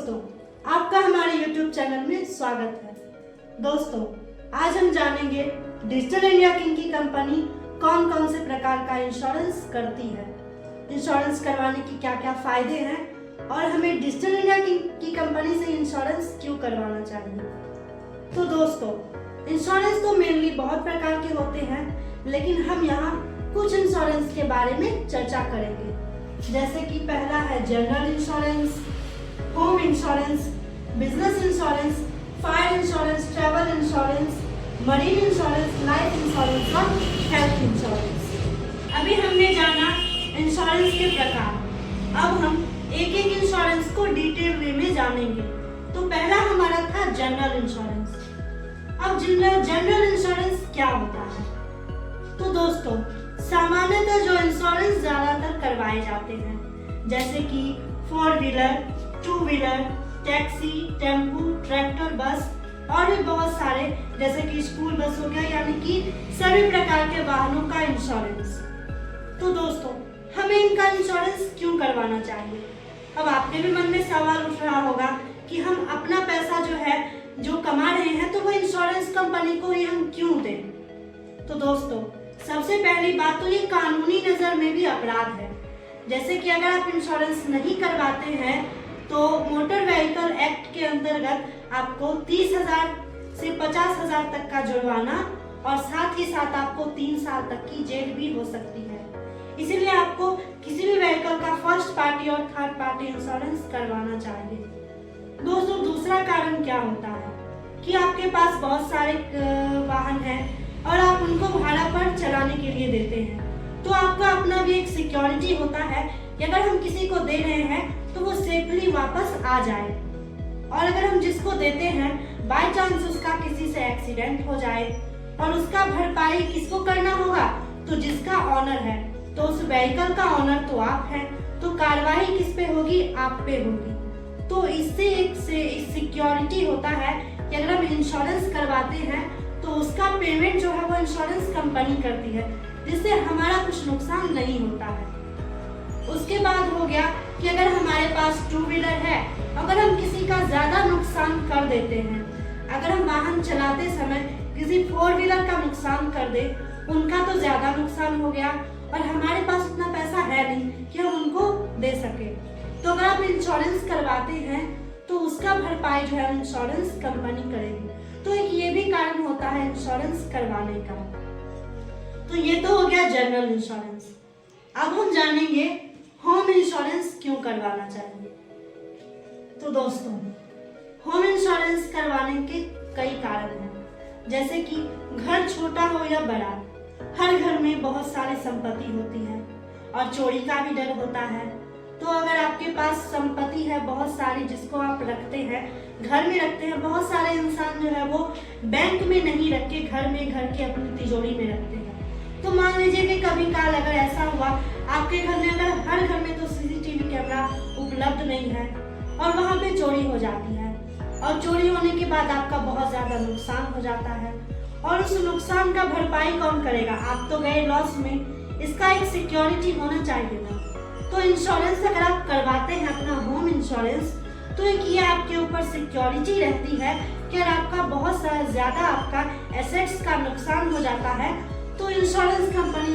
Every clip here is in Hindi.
दोस्तों, आपका हमारे YouTube चैनल में स्वागत है। दोस्तों, आज हम जानेंगे डिजिटल इंडिया किंग की कंपनी कौन कौन से प्रकार का इंश्योरेंस करती है, इंश्योरेंस करवाने की क्या क्या फायदे हैं और हमें डिजिटल इंडिया किंग की कंपनी से इंश्योरेंस क्यों करवाना चाहिए। तो दोस्तों, इंश्योरेंस तो मेनली बहुत प्रकार के होते हैं, लेकिन हम यहाँ कुछ इंश्योरेंस के बारे में चर्चा करेंगे। जैसे कि पहला है general insurance, home insurance, business insurance, fire insurance, travel insurance, marine insurance, life insurance और हेल्थ इंश्योरेंस। अभी हमने जाना इंश्योरेंस के प्रकार। अब हम एक एक इंश्योरेंस को डिटेल वे में जानेंगे। तो पहला हमारा था जनरल इंश्योरेंस। अब जनरल इंश्योरेंस क्या होता है? तो दोस्तों, सामान्यतः जो इंश्योरेंस ज्यादातर करवाए जाते हैं, जैसे कि 4 wheeler, 2 wheeler, taxi, tempo, tractor, बस और भी बहुत सारे, जैसे कि स्कूल बस हो गया, यानी कि सभी प्रकार के वाहनों का इंश्योरेंस। तो दोस्तों, हमें इनका इंश्योरेंस क्यों करवाना चाहिए? अब आपके भी मन में सवाल उठ रहा होगा कि हम अपना पैसा जो कमा रहे हैं, तो वो इंश्योरेंस कंपनी को ही हम क्यों दें? तो दोस्तों, सबसे पहली बात तो ये कानूनी नजर में भी अपराध है। जैसे कि अगर आप इंश्योरेंस नहीं करवाते हैं तो मोटर व्हीकल एक्ट के अंतर्गत आपको 30,000 से 50,000 तक का जुर्माना और साथ ही साथ आपको 3 साल तक की जेल भी हो सकती है। इसीलिए आपको किसी भी व्हीकल का फर्स्ट पार्टी और थर्ड पार्टी इंश्योरेंस करवाना चाहिए। दोस्तों, दूसरा कारण क्या होता है कि आपके पास बहुत सारे वाहन हैं और आप उनको भाड़ा पर चलाने के लिए देते हैं, तो आपका अपना भी एक सिक्योरिटी होता है कि अगर हम किसी को दे रहे हैं तो वो सेफली वापस आ जाए। और अगर हम जिसको देते हैं बाय चांस उसका किसी से एक्सीडेंट हो जाए और उसका भरपाई किसको करना होगा? तो जिसका ऑनर है, तो उस व्हीकल का ऑनर तो आप हैं, तो कार्रवाई किस पे होगी? आप पे होगी। तो इससे एक सिक्योरिटी होता है कि अगर हम इंश्योरेंस करवाते हैं तो उसका पेमेंट वो इंश्योरेंस कंपनी करती है, जिससे हमारा कुछ नुकसान नहीं होता है। उसके बाद हो गया कि अगर हमारे पास 2 व्हीलर है, अगर हम किसी का ज्यादा नुकसान कर देते हैं, अगर हम वाहन चलाते समय किसी 4 व्हीलर का नुकसान कर दे, उनका तो ज्यादा नुकसान हो गया और हमारे पास उतना पैसा है नहीं कि हम उनको दे सके। तो अगर आप इंश्योरेंस करवाते हैं तो उसका भरपाई इंश्योरेंस कंपनी करेगी। तो एक ये भी कारण होता है इंश्योरेंस करवाने का। तो ये तो हो गया जनरल इंश्योरेंस। अब हम जानेंगे होम इंश्योरेंस क्यों करवाना चाहिए। तो दोस्तों, होम इंश्योरेंस करवाने के कई कारण हैं, जैसे कि घर छोटा हो या बड़ा, हर घर में बहुत सारी संपत्ति होती है और चोरी का भी डर होता है। तो अगर आपके पास संपत्ति है बहुत सारी जिसको आप रखते हैं, घर में रखते हैं, बहुत सारे इंसान वो बैंक में नहीं रख के घर के अपनी तिजोरी में रखते हैं। तो मान लीजिए कि कभी काल अगर ऐसा हुआ आपके घर में, अगर हर घर में तो सीसीटीवी कैमरा उपलब्ध नहीं है और वहाँ पे चोरी हो जाती है और चोरी होने के बाद आपका बहुत ज्यादा नुकसान हो जाता है और उस नुकसान का भरपाई कौन करेगा? आप तो गए लॉस में। इसका एक सिक्योरिटी होना चाहिए ना। तो इंश्योरेंस अगर आप करवाते हैं अपना होम इंश्योरेंस, तो एक ये आपके ऊपर सिक्योरिटी रहती है कि अगर आपका बहुत ज्यादा आपका एसेट्स का नुकसान हो जाता है तो इंश्योरेंस कंपनी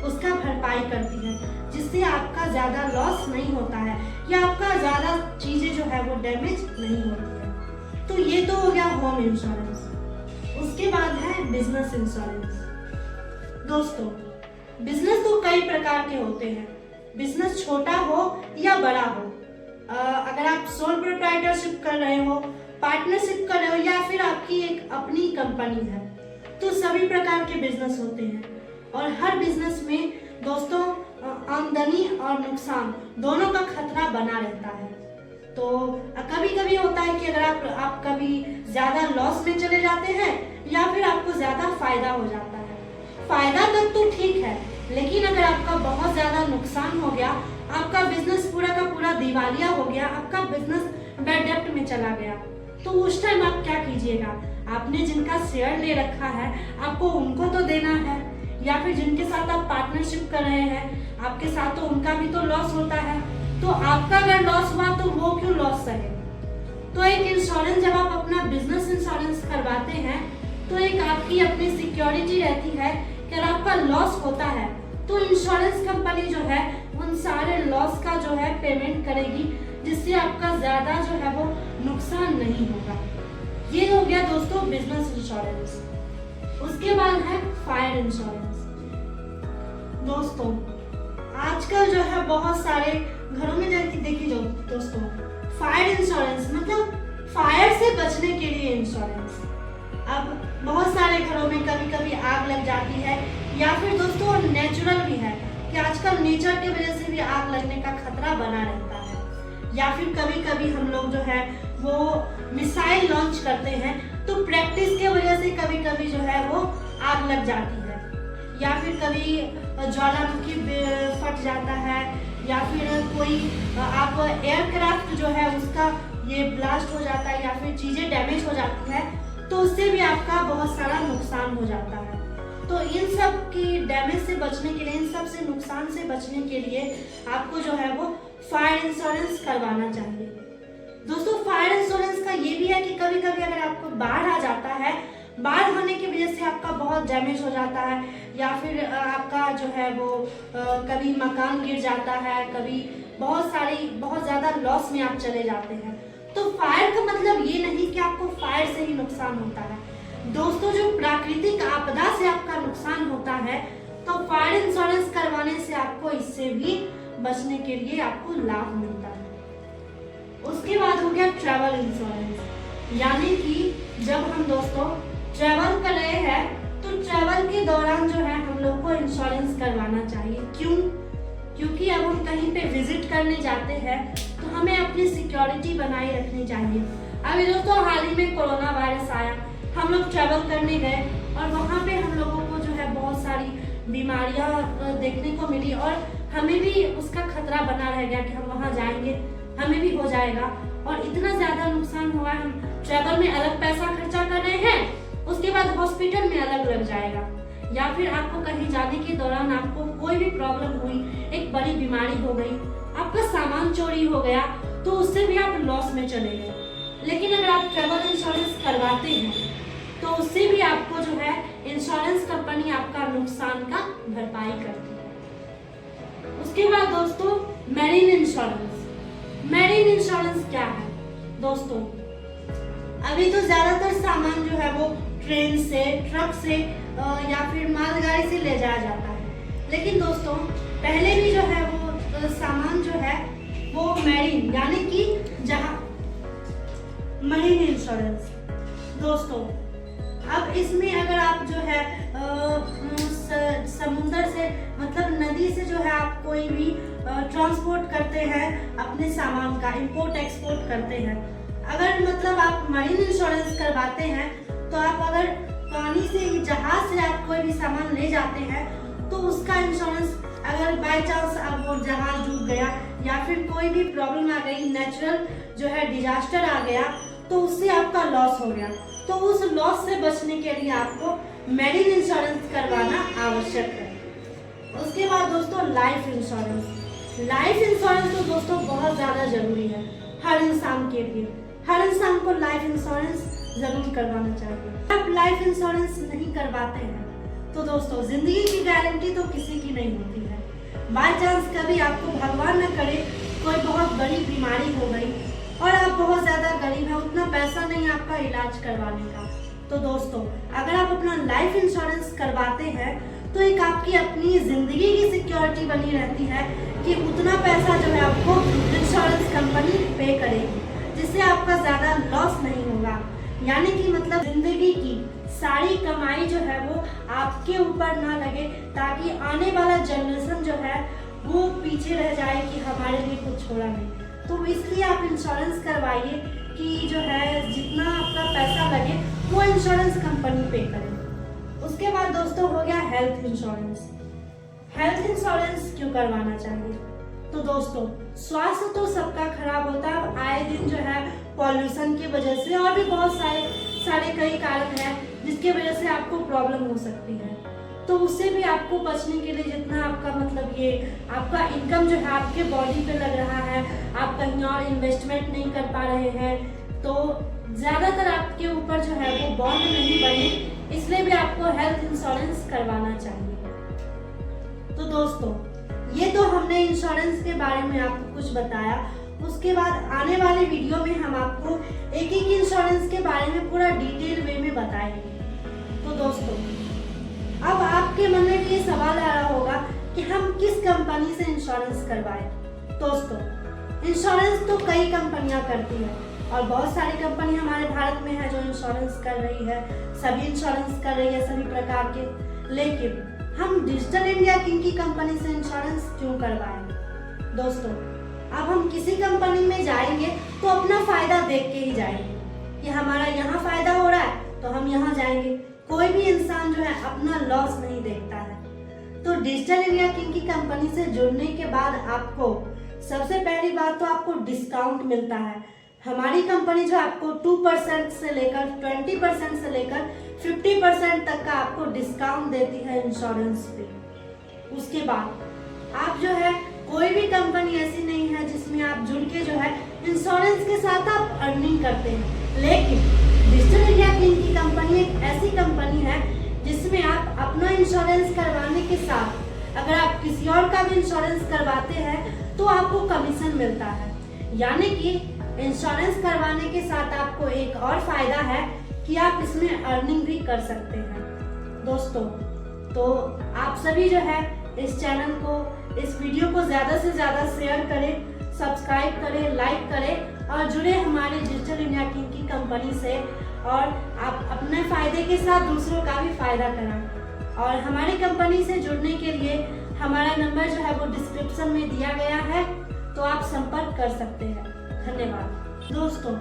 उसका भरपाई करती है, जिससे आपका ज्यादा लॉस नहीं होता है या आपका ज्यादा चीजें वो डैमेज नहीं होती है। तो ये तो हो गया होम इंश्योरेंस। उसके बाद है बिजनेस इंश्योरेंस। दोस्तों, बिजनेस तो कई प्रकार के होते हैं, बिजनेस छोटा हो या बड़ा हो। अगर आप सोल प्रोप्राइटरशिप कर रहे हो, पार्टनरशिप कर रहे हो या फिर आपकी एक अपनी कंपनी है, तो सभी प्रकार के बिजनेस होते हैं और हर बिजनेस में दोस्तों आमदनी और नुकसान दोनों का खतरा बना रहता है। तो कभी कभी होता है कि अगर आप कभी ज्यादा लॉस में चले जाते हैं या फिर आपको ज्यादा फायदा हो जाता है। फायदा तक तो ठीक है, लेकिन अगर आपका बहुत ज्यादा नुकसान हो गया, आपका बिजनेस पूरा का पूरा दिवालिया हो गया, आपका बिजनेस बैड डेब्ट में चला गया, तो उस टाइम आप क्या कीजिएगा? आपने जिनका शेयर ले रखा है आपको उनको तो देना है, या फिर जिनके साथ आप पार्टनरशिप कर रहे हैं आपके साथ तो उनका भी तो लॉस होता है। तो आपका अगर लॉस हुआ तो वो क्यों लॉस सहे? तो एक इंश्योरेंस जब आप अपना बिजनेस इंश्योरेंस करवाते हैं तो एक आपकी अपनी सिक्योरिटी रहती है कि अगर आपका लॉस होता है तो इंश्योरेंस कंपनी जो है उन सारे लॉस का जो है पेमेंट करेगी, जिससे आपका ज्यादा जो है वो नुकसान नहीं होगा। ये हो गया दोस्तों बिजनेस इंश्योरेंस। उसके बाद है फायर इंश्योरेंस। दोस्तों आजकल जो है बहुत सारे घरों में देखिए दोस्तों, फायर इंश्योरेंस मतलब फायर से बचने के लिए इंश्योरेंस। अब बहुत सारे घरों में कभी कभी आग लग जाती है, या फिर दोस्तों नेचुरल भी है कि आजकल नेचर की वजह से भी आग लगने का खतरा बना रहता है, या फिर कभी कभी हम लोग जो है वो मिसाइल लॉन्च करते हैं तो प्रैक्टिस के वजह से कभी कभी जो है वो आग लग जाती है, या फिर कभी ज्वालामुखी फट जाता है, या फिर कोई आप एयरक्राफ्ट जो है उसका ये ब्लास्ट हो जाता है, या फिर चीजें डैमेज हो जाती है तो उससे भी आपका बहुत सारा नुकसान हो जाता है। तो इन सब की डैमेज से बचने के लिए, इन सब से नुकसान से बचने के लिए आपको जो है वो फायर इंश्योरेंस करवाना चाहिए। दोस्तों फायर इंश्योरेंस का ये भी है कि कभी कभी अगर आपको बाढ़ आ जाता है, बाढ़ आने की वजह से आपका बहुत डैमेज हो जाता है, या फिर आपका जो है वो कभी मकान गिर जाता है, कभी बहुत ज्यादा लॉस में आप चले जाते हैं, तो फायर का मतलब ये नहीं कि आपको फायर से ही नुकसान होता है। दोस्तों जो प्राकृतिक आपदा से आपका नुकसान होता है तो फायर इंश्योरेंस करवाने से आपको इससे भी बचने के लिए आपको लाभ मिलता है। उसके बाद हो गया ट्रैवल इंश्योरेंस, यानी कि जब हम दोस्तों ट्रैवल कर रहे हैं तो ट्रैवल के दौरान जो है हम लोग को इंश्योरेंस करवाना चाहिए। क्यों? क्योंकि अब हम कहीं पे विजिट करने जाते हैं तो हमें अपनी सिक्योरिटी बनाए रखनी चाहिए। अभी दोस्तों हाल ही में कोरोना वायरस आया, हम लोग ट्रैवल करने गए और वहाँ पे हम लोगों को जो है बहुत सारी बीमारियां देखने को मिली और हमें भी उसका खतरा बना रह गया कि हम वहाँ जाएंगे हमें भी हो जाएगा, और इतना ज्यादा नुकसान हुआ है। हम ट्रैवल में अलग पैसा खर्चा कर रहे हैं, उसके बाद हॉस्पिटल में अलग लग जाएगा, या फिर आपको कहीं जाने के दौरान आपको कोई भी प्रॉब्लम हुई, एक बड़ी बीमारी हो गई, आपका सामान चोरी हो गया, तो उससे भी आप लॉस में चले गए। लेकिन अगर आप ट्रैवल इंश्योरेंस करवाते हैं तो उससे भी आपको जो है इंश्योरेंस कंपनी आपका नुकसान का भरपाई करती है। उसके बाद दोस्तों मैरीन इंश्योरेंस। मैरीन इंश्योरेंस क्या है दोस्तों? अभी तो ज्यादातर सामान जो है वो ट्रेन से, ट्रक से या फिर मालगाड़ी से ले जाया जाता है, लेकिन दोस्तों पहले भी जो है वो सामान जो है वो मैरीन यानी कि जहां मरीन इंश्योरेंस। दोस्तों अब इसमें अगर आप जो है समुद्र से मतलब नदी से जो है आप कोई भी ट्रांसपोर्ट करते हैं अपने सामान का, इंपोर्ट एक्सपोर्ट करते हैं, अगर मतलब आप मरीन इंश्योरेंस करवाते हैं तो आप अगर पानी से जहाज से आप कोई भी सामान ले जाते हैं तो उसका इंश्योरेंस अगर बाय चांस अब वो जहाज डूब गया या फिर कोई भी प्रॉब्लम आ गई, नेचुरल जो है डिजास्टर आ गया, तो उससे आपका लॉस हो गया, तो उस लॉस से बचने के लिए आपको मेडिकल इंश्योरेंस करवाना आवश्यक है। उसके बाद दोस्तों लाइफ इंश्योरेंस। लाइफ इंश्योरेंस तो दोस्तों बहुत ज़्यादा जरूरी है हर इंसान के लिए। हर इंसान को लाइफ इंश्योरेंस जरूर करवाना चाहिए। आप लाइफ इंश्योरेंस नहीं करवाते हैं तो दोस्तों जिंदगी की गारंटी तो किसी की नहीं होती है। बाय चांस कभी आपको भगवान न करे कोई बहुत बड़ी बीमारी हो गई और आप बहुत ज्यादा गरीब हैं, उतना पैसा नहीं आपका इलाज करवाने का, तो दोस्तों अगर आप अपना लाइफ इंश्योरेंस करवाते हैं तो एक आपकी अपनी जिंदगी की सिक्योरिटी बनी रहती है कि उतना पैसा जो है आपको इंश्योरेंस कंपनी पे करेगी, जिससे आपका ज्यादा लॉस नहीं होगा। यानी कि मतलब जिंदगी की सारी कमाई जो है वो आपके ऊपर ना लगे, ताकि आने वाला जनरेशन जो है वो पीछे रह जाए कि हमारे लिए कुछ छोड़ा नहीं। तो इसलिए आप इंश्योरेंस करवाइए कि जो है जितना आपका पैसा लगे वो इंश्योरेंस कंपनी पे करे। उसके बाद दोस्तों हो गया हेल्थ इंश्योरेंस। हेल्थ इंश्योरेंस क्यों करवाना चाहिए? तो दोस्तों स्वास्थ्य तो सबका खराब होता है आए दिन जो है पॉल्यूशन की वजह से, और भी बहुत सारे कई कारण हैं जिसकी वजह से आपको प्रॉब्लम हो सकती है। तो उससे भी आपको बचने के लिए जितना आपका मतलब ये आपका इनकम जो है आपके बॉडी पे लग रहा है, आप कहीं और इन्वेस्टमेंट नहीं कर पा रहे हैं, तो ज़्यादातर आपके ऊपर जो है वो बॉन्ड नहीं बने, इसलिए भी आपको हेल्थ इंश्योरेंस करवाना चाहिए। तो दोस्तों, ये तो हमने इंश्योरेंस के बारे में आपको कुछ बताया। उसके बाद आने वाले वीडियो में हम आपको एक एक इंश्योरेंस के बारे में पूरा डिटेल वे में बताएंगे। तो दोस्तों, अब आपके मन में भी ये सवाल आ रहा होगा कि हम किस कंपनी से इंश्योरेंस करवाएं। दोस्तों, इंश्योरेंस तो कई कंपनियां करती है और बहुत सारी कंपनी हमारे भारत में है जो इंश्योरेंस कर रही है, सभी इंश्योरेंस कर रही है सभी प्रकार के। लेकिन हम डिजिटल इंडिया किंग की कंपनी से इंश्योरेंस क्यों करवाएं? दोस्तों, अब हम किसी कंपनी में जाएंगे तो अपना फायदा देख के ही जाएंगे कि हमारा यहाँ फायदा हो रहा है तो हम यहाँ जाएंगे। कोई भी इंसान जो है अपना लॉस नहीं देखता है। तो डिजिटल इंडिया किंग की कंपनी से जुड़ने के बाद आपको सबसे पहली बात तो आपको डिस्काउंट मिलता है। हमारी कंपनी जो आपको 2% से लेकर 20% से लेकर 50% तक का आपको डिस्काउंट देती है इंश्योरेंस पे। उसके बाद आप जो है कोई भी कंपनी ऐसी नहीं है जिसमें आप जुड़ के जो है इंश्योरेंस के साथ आप अर्निंग करते हैं। लेकिन डिजिटल इंडिया किंग की कंपनी एक ऐसी कंपनी है जिसमें आप अपना इंश्योरेंस करवाने के साथ अगर आप किसी और का भी इंश्योरेंस करवाते हैं तो आपको कमीशन मिलता है। यानी कि इंश्योरेंस करवाने के साथ आपको एक और फायदा है कि आप इसमें अर्निंग भी कर सकते हैं। दोस्तों, तो आप सभी जो है इस चैनल को, इस वीडियो को ज़्यादा से ज़्यादा शेयर करें, सब्सक्राइब करें, लाइक करें और जुड़े हमारे डिजिटल इंडिया किंग की कंपनी से और आप अपने फ़ायदे के साथ दूसरों का भी फ़ायदा कराएं। और हमारी कंपनी से जुड़ने के लिए हमारा नंबर जो है वो डिस्क्रिप्शन में दिया गया है, तो आप संपर्क कर सकते हैं। धन्यवाद। दोस्तों,